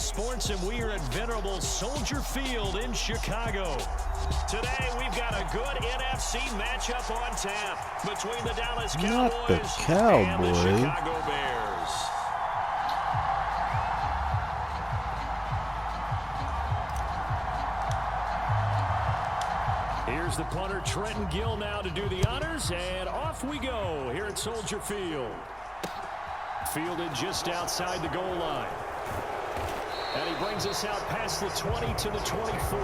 Sports, and we are at venerable Soldier Field in Chicago. Today, we've got a good NFC matchup on tap between the Dallas Cowboys and the Chicago Bears. Here's the punter, Trenton Gill, now to do the honors, and off we go here at Soldier Field. Fielded just outside the goal line. And he brings us out past the 20 to the 24.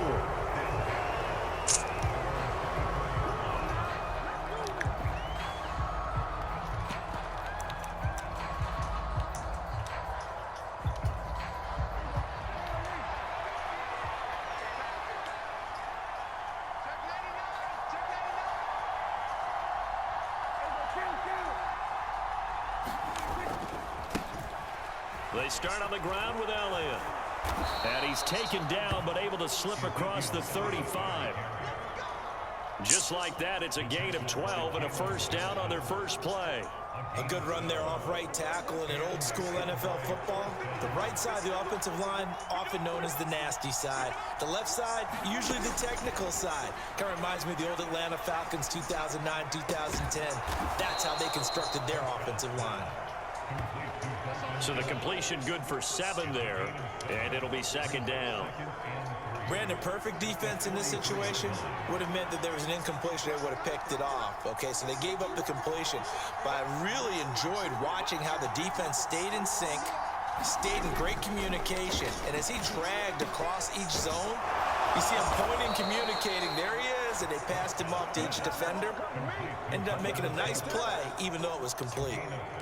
They start on the ground with Elliott. And he's taken down, but able to slip across the 35. Just like that, it's a gain of 12 and a first down on their first play. A good run there off right tackle in an old-school NFL football. The right side of the offensive line, often known as the nasty side. The left side, usually the technical side. Kind of reminds me of the old Atlanta Falcons 2009-2010. That's how they constructed their offensive line. So the completion good for 7 there, and it'll be second down. Brandon, perfect defense in this situation would have meant that there was an incompletion. They would have picked it off. Okay, so they gave up the completion. But I really enjoyed watching how the defense stayed in sync, stayed in great communication. And as he dragged across each zone, you see him pointing, communicating. There he is, and they passed him off to each defender. Ended up making a nice play, even though it was complete.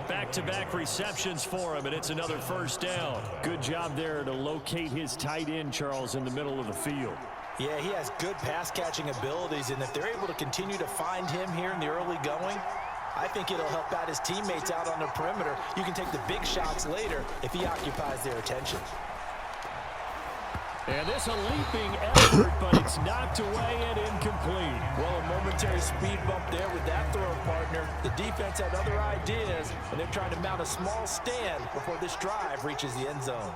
Back-to-back receptions for him, and it's another first down. Good job there to locate his tight end, Charles, in the middle of the field. Yeah, he has good pass-catching abilities, and if they're able to continue to find him here in the early going, I think it'll help out his teammates out on the perimeter. You can take the big shots later if he occupies their attention. And this a leaping effort, but it's knocked away and incomplete. Well, a momentary speed bump there with that throw, partner. The defense had other ideas, and they're trying to mount a small stand before this drive reaches the end zone.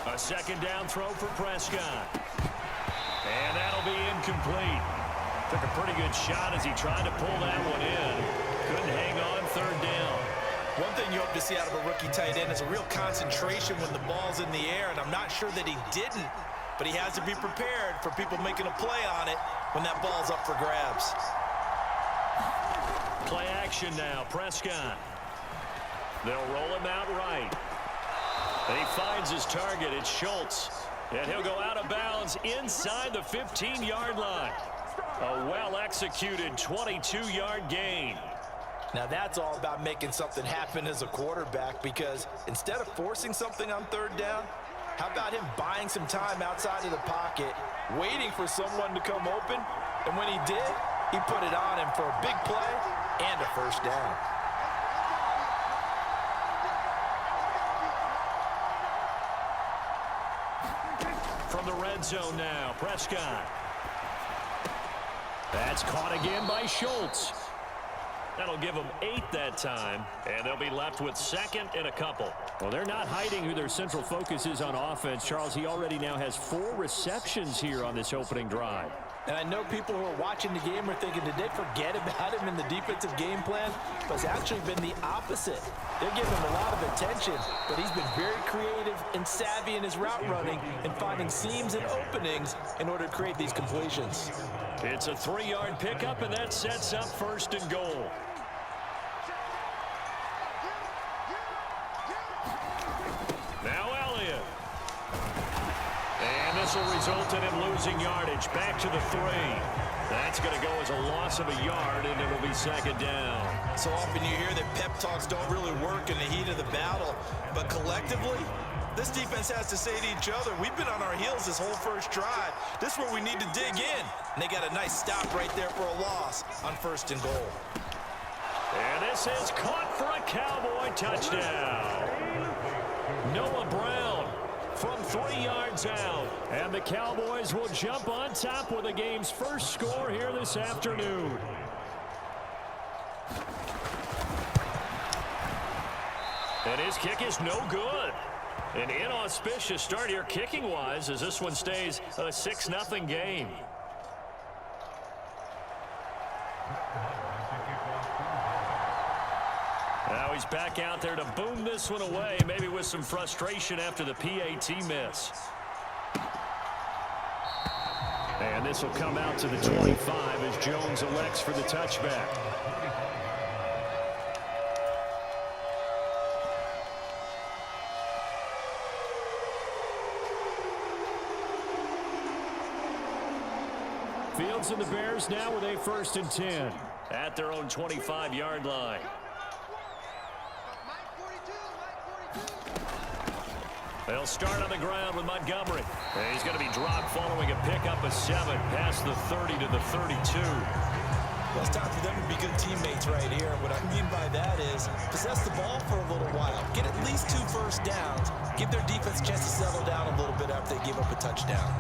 A second down throw for Prescott. And that'll be incomplete. Took a pretty good shot as he tried to pull that one in. Couldn't hang on third down. One thing you hope to see out of a rookie tight end is a real concentration when the ball's in the air, and I'm not sure that he didn't, but he has to be prepared for people making a play on it when that ball's up for grabs. Play action now, Prescott. They'll roll him out right. And he finds his target. It's Schultz. And he'll go out of bounds inside the 15-yard line. A well-executed 22-yard gain. Now that's all about making something happen as a quarterback, because instead of forcing something on third down, how about him buying some time outside of the pocket, waiting for someone to come open, and when he did, he put it on him for a big play and a first down. From the red zone now, Prescott. That's caught again by Schultz. That'll give them 8 that time, and they'll be left with second and a couple. Well, they're not hiding who their central focus is on offense. Charles, he already now has 4 receptions here on this opening drive. And I know people who are watching the game are thinking, did they forget about him in the defensive game plan? But it's actually been the opposite. They're giving him a lot of attention, but he's been very creative and savvy in his route running and finding seams and openings in order to create these completions. It's a 3-yard pickup, and that sets up first and goal. Now Elliott. And this will result in him losing yardage. Back to the 3. That's going to go as a loss of a yard, and it'll be second down. So often you hear that pep talks don't really work in the heat of the battle, but collectively, this defense has to say to each other, we've been on our heels this whole first drive. This is where we need to dig in. And they got a nice stop right there for a loss on first and goal. And this is caught for a Cowboy touchdown. Noah Brown from 3 yards out. And the Cowboys will jump on top with the game's first score here this afternoon. And his kick is no good. An inauspicious start here kicking-wise as this one stays a 6-0 game. Now he's back out there to boom this one away, maybe with some frustration after the PAT miss. And this will come out to the 25 as Jones elects for the touchback. Fields and the Bears now with a 1st and 10 at their own 25-yard line. They'll start on the ground with Montgomery. And he's going to be dropped following a pickup of 7 past the 30 to the 32. Well, it's time for them to be good teammates right here. What I mean by that is possess the ball for a little while. Get at least 2 first downs. Give their defense a chance to settle down a little bit after they give up a touchdown.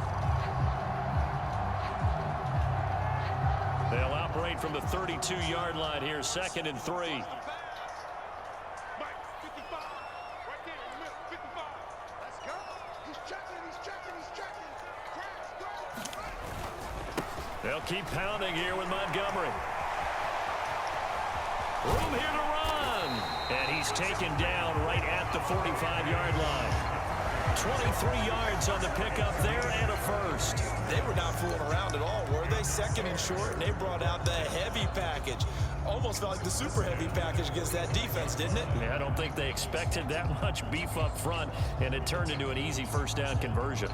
They'll operate from the 32-yard line here, 2nd and 3. They'll keep pounding here with Montgomery. Room here to run. And he's taken down right at the 45-yard line. 23 yards on the pickup there and a 1st. They were not fooling around at all, were they? 2nd and short, and they brought out the heavy package. Almost felt like the super heavy package against that defense, didn't it? Yeah, I don't think they expected that much beef up front, and it turned into an easy 1st down conversion.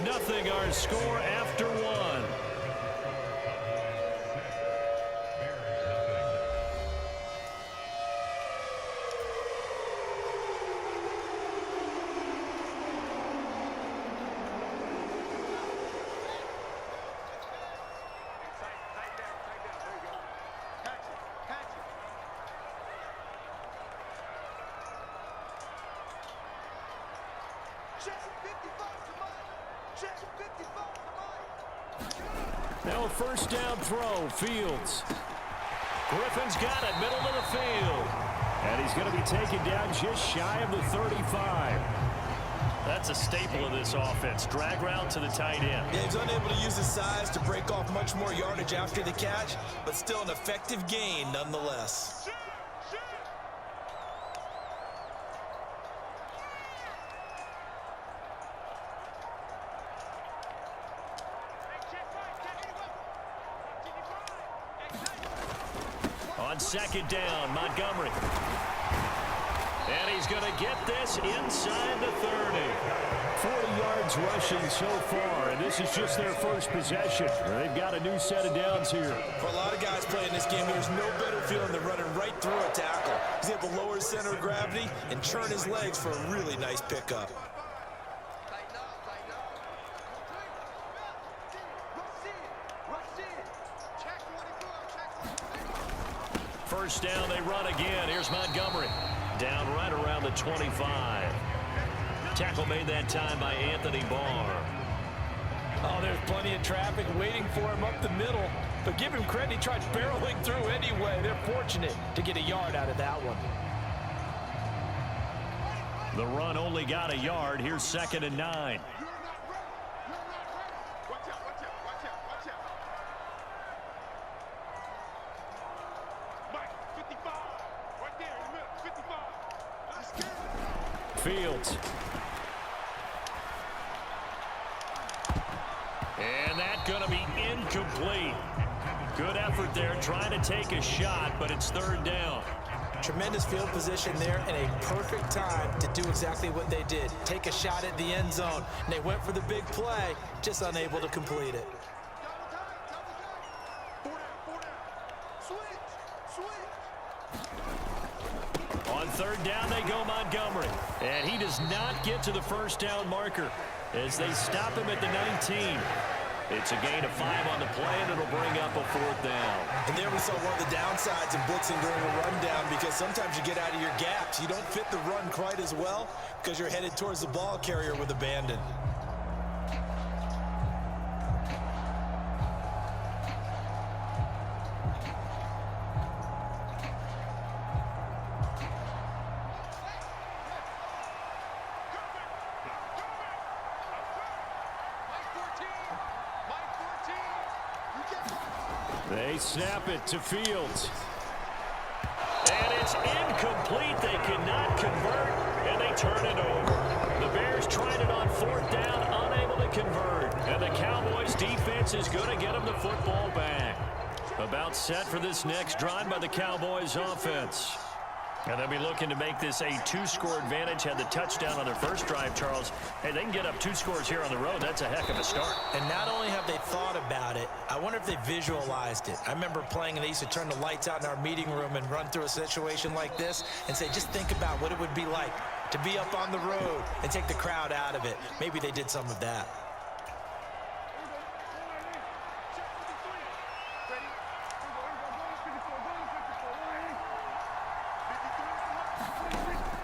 Nothing our score after 1. Now a 1st down throw, Fields. Griffin's got it, middle of the field. And he's going to be taken down just shy of the 35. That's a staple of this offense. Drag route to the tight end. Yeah, he's unable to use his size to break off much more yardage after the catch, but still an effective gain nonetheless. On 2nd down, Montgomery. And he's going to get this inside the 30. 40 yards rushing so far, and this is just their 1st possession. They've got a new set of downs here. For a lot of guys playing this game, there's no better feeling than running right through a tackle. He's able to lower his center of gravity and churn his legs for a really nice pickup. 1st down, they run again. Here's Montgomery. Down right around the 25. Tackle made that time by Anthony Barr. Oh, there's plenty of traffic waiting for him up the middle. But give him credit, he tried barreling through anyway. They're fortunate to get a yard out of that one. The run only got a yard. Here's 2nd and 9. Fields. And that's going to be incomplete. Good effort there trying to take a shot, but it's 3rd down. Tremendous field position there and a perfect time to do exactly what they did. Take a shot at the end zone. And they went for the big play, just unable to complete it. On 3rd down, they go Montgomery. And he does not get to the 1st down marker. as they stop him at the 19. It's a gain of 5 on the play, and it'll bring up a 4th down. And there we saw one of the downsides of blitzing during a rundown, because sometimes you get out of your gaps. You don't fit the run quite as well because you're headed towards the ball carrier with abandon. They snap it to Fields. And it's incomplete. They cannot convert, and they turn it over. The Bears tried it on 4th down, unable to convert. And the Cowboys defense is going to get them the football back. About set for this next drive by the Cowboys offense. And they'll be looking to make this a 2-score advantage. Had the touchdown on their first drive, Charles. Hey, they can get up 2 scores here on the road. That's a heck of a start. And not only have they thought about it, I wonder if they visualized it. I remember playing, and they used to turn the lights out in our meeting room and run through a situation like this and say, just think about what it would be like to be up on the road and take the crowd out of it. Maybe they did some of that.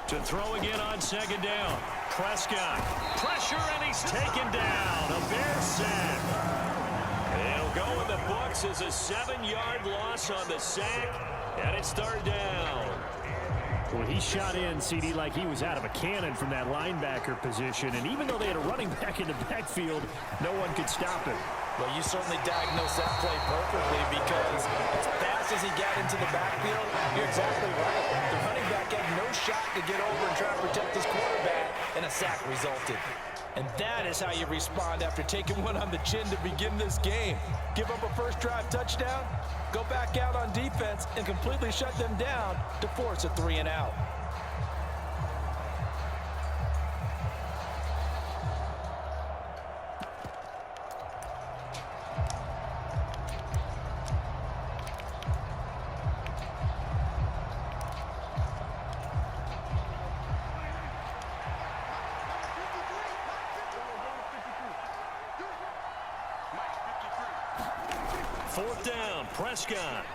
To throw again on 2nd down. Prescott. Pressure, and he's taken down. A Bear sack. It'll go in the books as a 7-yard loss on the sack, and it's 3rd down. Well, he shot in, CD, like he was out of a cannon from that linebacker position. And even though they had a running back in the backfield, no one could stop him. Well, you certainly diagnosed that play perfectly, because as fast as he got into the backfield, you're exactly right. The running back had no shot to get over and try to protect his quarterback, and a sack resulted. And that is how you respond after taking one on the chin to begin this game. Give up a first drive touchdown, go back out on defense, and completely shut them down to force a 3-and-out. Prescott.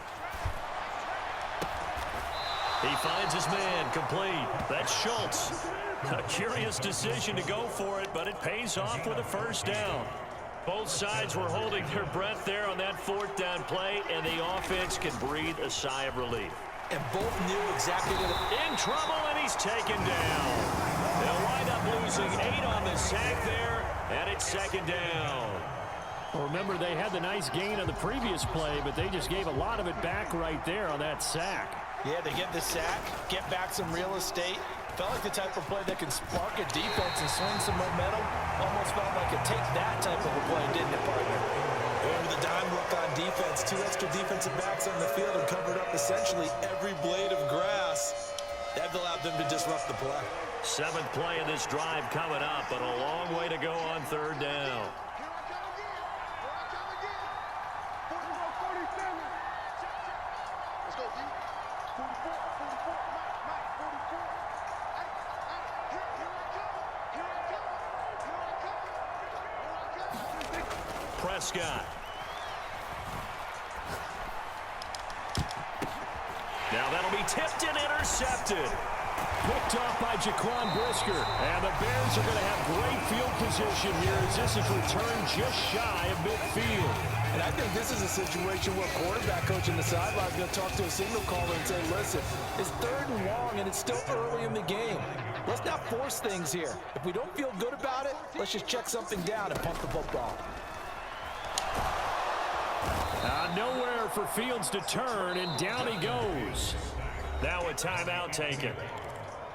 He finds his man complete. That's Schultz. A curious decision to go for it, but it pays off with a 1st down. Both sides were holding their breath there on that 4th down play, and the offense can breathe a sigh of relief. And both knew exactly what in trouble, and he's taken down. They'll wind up losing 8 on the sack there, and it's 2nd down. Well, remember, they had the nice gain on the previous play, but they just gave a lot of it back right there on that sack. Yeah, they get the sack, get back some real estate. Felt like the type of play that can spark a defense and swing some momentum. Almost felt like a take that type of a play, didn't it, partner? Over the dime look on defense. 2 extra defensive backs on the field and covered up essentially every blade of grass. That allowed them to disrupt the play. 7th play of this drive coming up, but a long way to go on 3rd down. Prescott. Now that'll be tipped and intercepted. Picked off by Jaquan Brisker. And the Bears are going to have great field position here as this is returned just shy of midfield. And I think this is a situation where quarterback coach in the sideline is going to talk to a signal caller and say, listen, it's 3rd and long and it's still early in the game. Let's not force things here. If we don't feel good about it, let's just check something down and pump the football. Nowhere for Fields to turn, and down he goes. Now a timeout taken.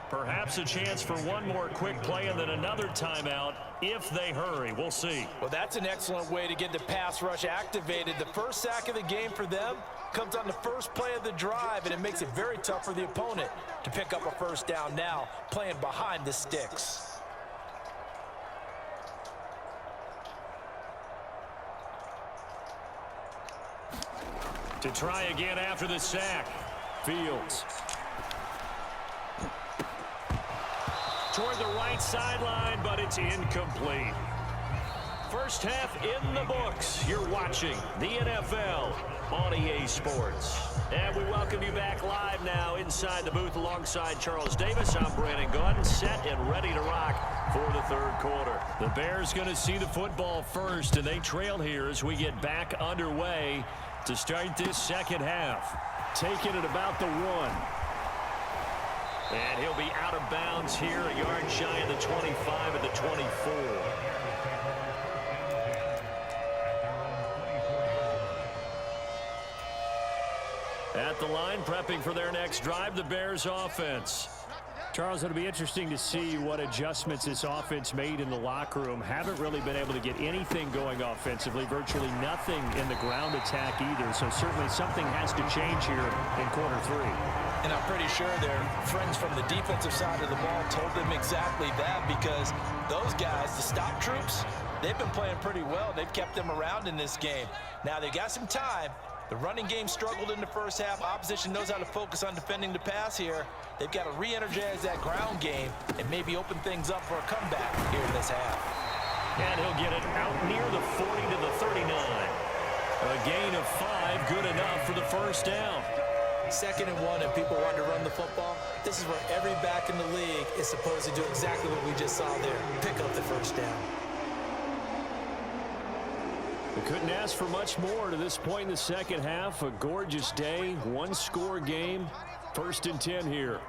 Perhaps a chance for one more quick play and then another timeout if they hurry. We'll see. Well, that's an excellent way to get the pass rush activated. The first sack of the game for them comes on the first play of the drive, and it makes it very tough for the opponent to pick up a 1st down now, playing behind the sticks. To try again after the sack. Fields. Toward the right. right sideline, but it's incomplete. First half in the books. You're watching the NFL on EA Sports. And we welcome you back live now inside the booth alongside Charles Davis. I'm Brandon Gunn, set and ready to rock for the third quarter. The Bears going to see the football first, and they trail here as we get back underway to start this second half. Taking it about the 1. And he'll be out of bounds here, a yard shy of the 25 at the 24. At the line, prepping for their next drive, the Bears offense. Charles, it'll be interesting to see what adjustments this offense made in the locker room. Haven't really been able to get anything going offensively, virtually nothing in the ground attack either. So certainly something has to change here in quarter 3. And I'm pretty sure their friends from the defensive side of the ball told them exactly that, because those guys, the stop troops, they've been playing pretty well. They've kept them around in this game. Now they've got some time. The running game struggled in the first half. Opposition knows how to focus on defending the pass here. They've got to re-energize that ground game and maybe open things up for a comeback here in this half. And he'll get it out near the 40 to the 39. A gain of 5, good enough for the first down. 2nd and 1, and people want to run the football. This is where every back in the league is supposed to do exactly what we just saw there. Pick up the first down. We couldn't ask for much more to this point in the second half. A gorgeous day, one-score game. 1st and 10 here.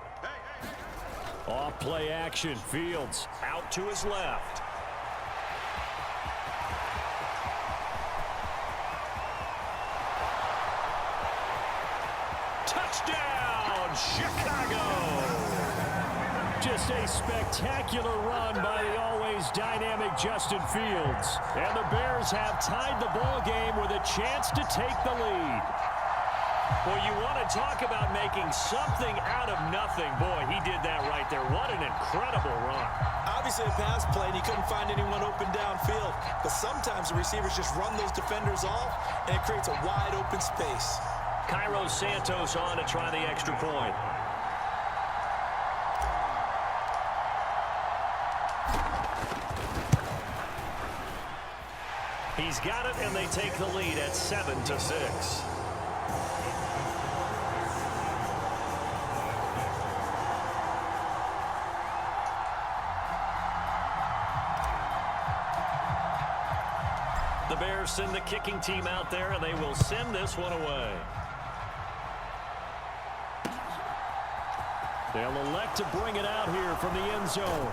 Off play action. Fields out to his left. Touchdown, Chicago! Just a spectacular run by the always dynamic Justin Fields. And the Bears have tied the ball game with a chance to take the lead. Well, you want to talk about making something out of nothing. Boy, he did that right there. What an incredible run. Obviously a pass play, and he couldn't find anyone open downfield. But sometimes the receivers just run those defenders off, and it creates a wide open space. Cairo Santos on to try the extra point. He's got it, and they take the lead at 7-6. The Bears send the kicking team out there, and they will send this one away. They'll elect to bring it out here from the end zone.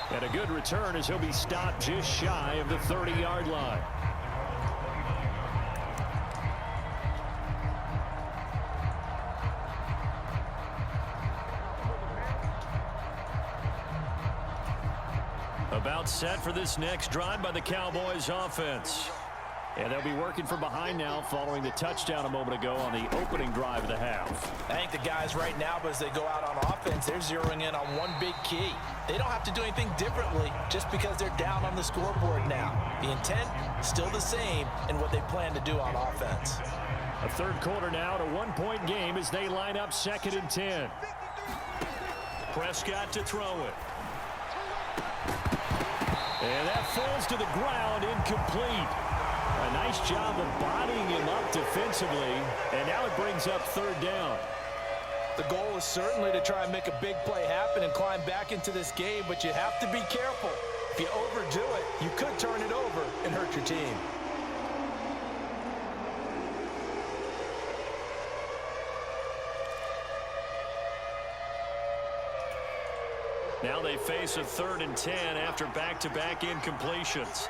And a good return as he'll be stopped just shy of the 30-yard line. About set for this next drive by the Cowboys offense. And they'll be working from behind now following the touchdown a moment ago on the opening drive of the half. I think the guys right now, as they go out on offense, they're zeroing in on one big key. They don't have to do anything differently just because they're down on the scoreboard now. The intent, still the same in what they plan to do on offense. A third quarter now, to one-point game as they line up 2nd and 10. Prescott to throw it. And that falls to the ground, incomplete. A nice job of bodying him up defensively, and now it brings up 3rd down. The goal is certainly to try and make a big play happen and climb back into this game, but you have to be careful. If you overdo it, you could turn it over and hurt your team. Now they face a 3rd and 10 after back-to-back incompletions.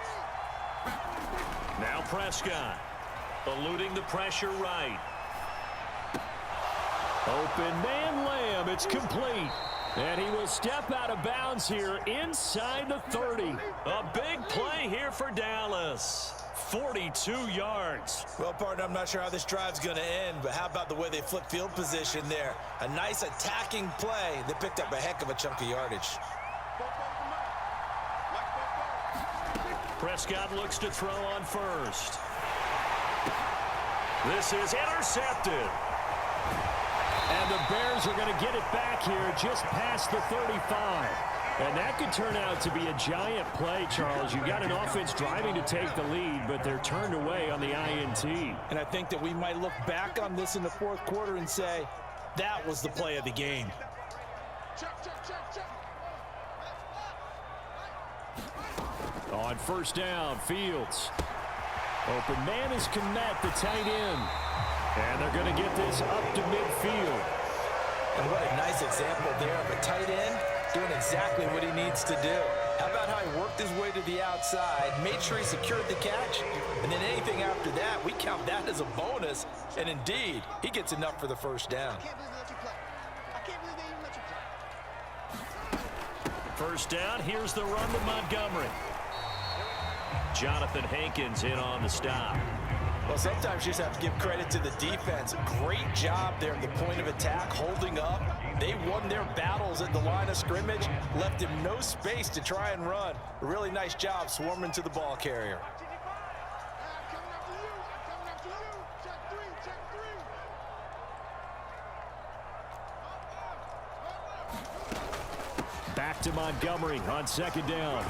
Now Prescott, eluding the pressure right. Open man Lamb, it's complete. And he will step out of bounds here inside the 30. A big play here for Dallas. 42 yards. Well, partner, I'm not sure how this drive's going to end, but how about the way they flip field position there? A nice attacking play that picked up a heck of a chunk of yardage. Prescott looks to throw on first. This is intercepted. And the Bears are going to get it back here just past the 35. And that could turn out to be a giant play, Charles. You've got an offense driving to take the lead, but they're turned away on the INT. And I think that we might look back on this in the fourth quarter and say, that was the play of the game. On first down, Fields. Open man is Kmet, the tight end. And they're going to get this up to midfield. And what a nice example there of a tight end doing exactly what he needs to do. How about how he worked his way to the outside, made sure he secured the catch, and then anything after that, we count that as a bonus. And indeed, he gets enough for the first down. First down, here's the run to Montgomery. Jonathan Hankins in on the stop. Well, sometimes you just have to give credit to the defense. Great job there at the point of attack, holding up. They won their battles at the line of scrimmage, left him no space to try and run. A really nice job swarming to the ball carrier. Back to Montgomery on second down.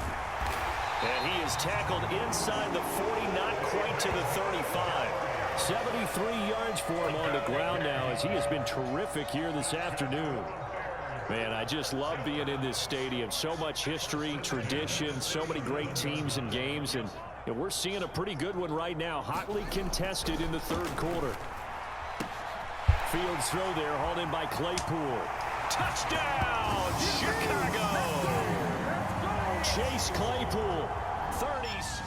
And he is tackled inside the 40, not quite to the 35. 73 yards for him on the ground now as he has been terrific here this afternoon. Man, I just love being in this stadium. So much history, tradition, so many great teams and games, and we're seeing a pretty good one right now, hotly contested in the third quarter. Fields throw there, hauled in by Claypool. Touchdown, Chicago! Chase Claypool. 30s.